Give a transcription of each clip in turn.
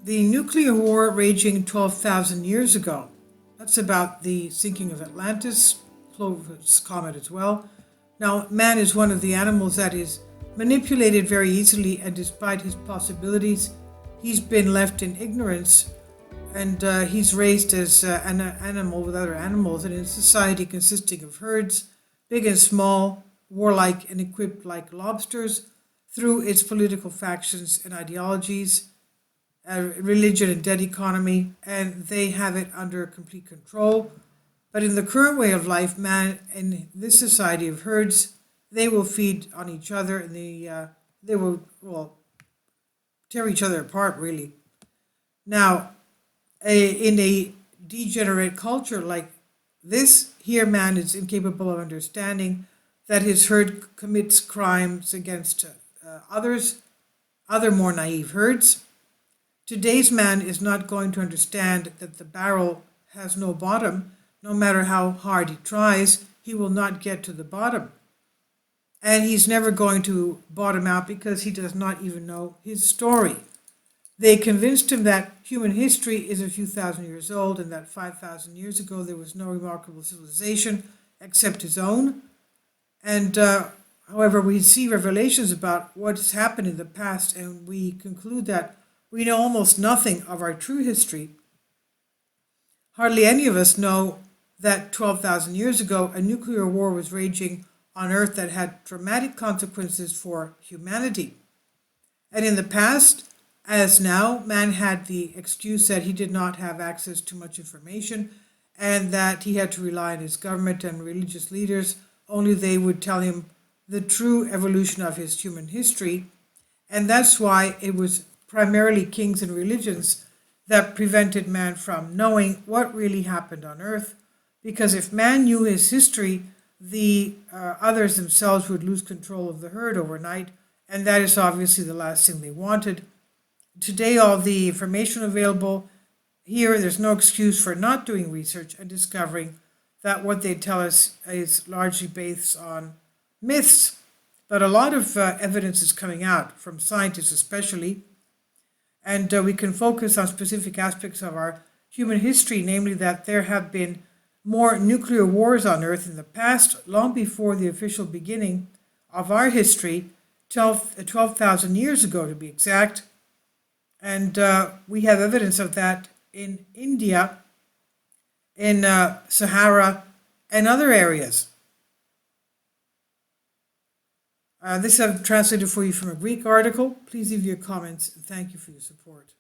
the nuclear war raging 12,000 years ago. That's about the sinking of Atlantis, Clovis comet as well. Now, man is one of the animals that is manipulated very easily, and despite his possibilities, he's been left in ignorance, and he's raised as an animal with other animals, and in a society consisting of herds, big and small, warlike and equipped like lobsters, through its political factions and ideologies, religion and debt economy, and they have it under complete control. But in the current way of life, man, in this society of herds, they will feed on each other, and they will, well, tear each other apart, really. Now, in a degenerate culture like this, here man is incapable of understanding that his herd commits crimes against others, other more naive herds. Today's man is not going to understand that the barrel has no bottom. No matter how hard he tries, he will not get to the bottom. And he's never going to bottom out because he does not even know his story. They convinced him that human history is a few thousand years old and that 5,000 years ago there was no remarkable civilization except his own. And however, we see revelations about what has happened in the past, and we conclude that we know almost nothing of our true history. Hardly any of us know that 12,000 years ago a nuclear war was raging on Earth that had dramatic consequences for humanity. And in the past, as now, man had the excuse that he did not have access to much information and that he had to rely on his government and religious leaders. Only they would tell him the true evolution of his human history. And that's why it was primarily kings and religions that prevented man from knowing what really happened on Earth. Because if man knew his history, the others themselves would lose control of the herd overnight, and that is obviously the last thing they wanted. Today, all the information available here, there's no excuse for not doing research and discovering that what they tell us is largely based on myths. But a lot of evidence is coming out from scientists especially, and we can focus on specific aspects of our human history, namely that there have been more nuclear wars on Earth in the past, long before the official beginning of our history, 12,000 years ago to be exact. And we have evidence of that in India, in Sahara, and other areas. This I've translated for you from a Greek article. Please leave your comments, and thank you for your support.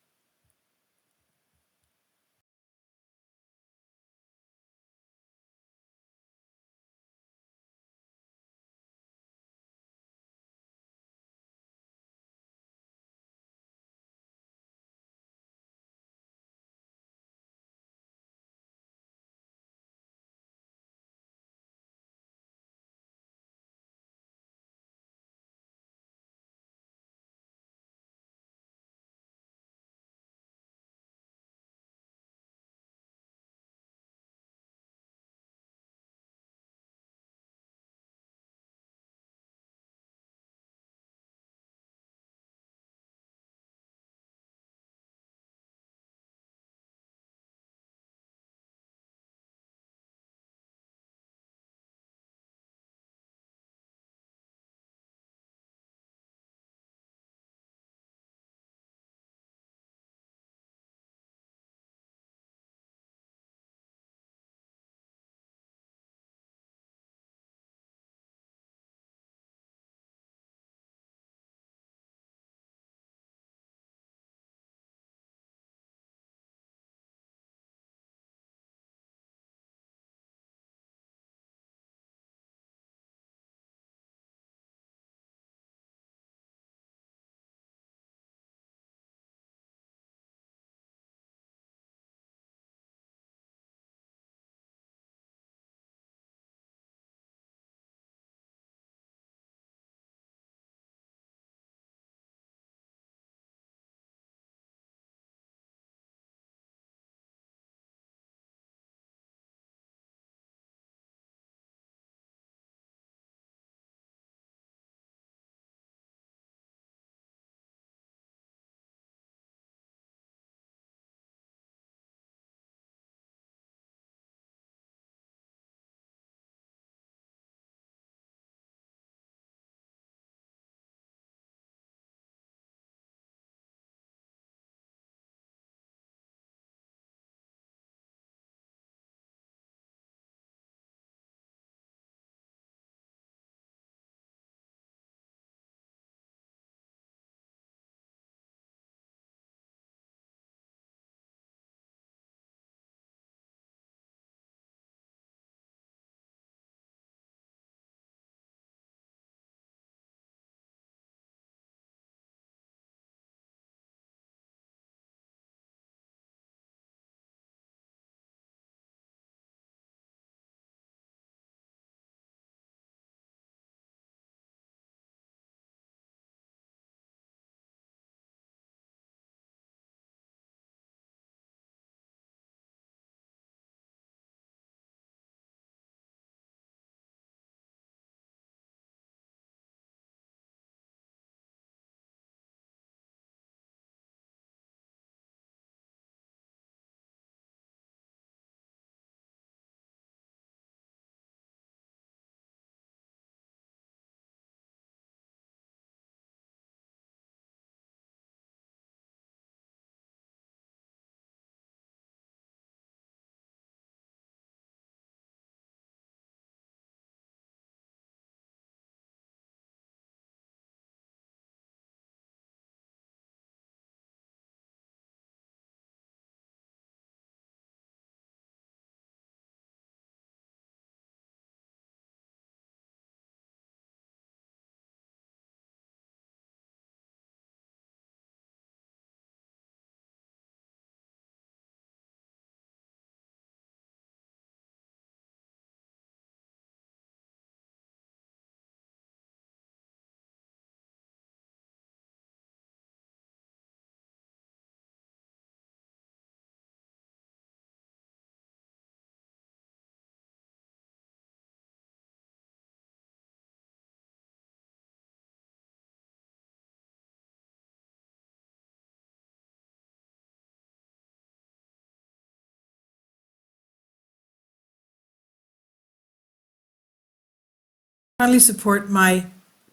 Kindly support my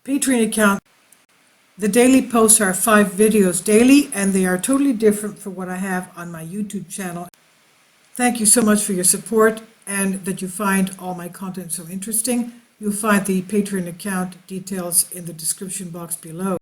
Patreon account. The daily posts are 5 videos daily, and they are totally different from what I have on my YouTube channel. Thank you so much for your support and that you find all my content so interesting. You'll find the Patreon account details in the description box below.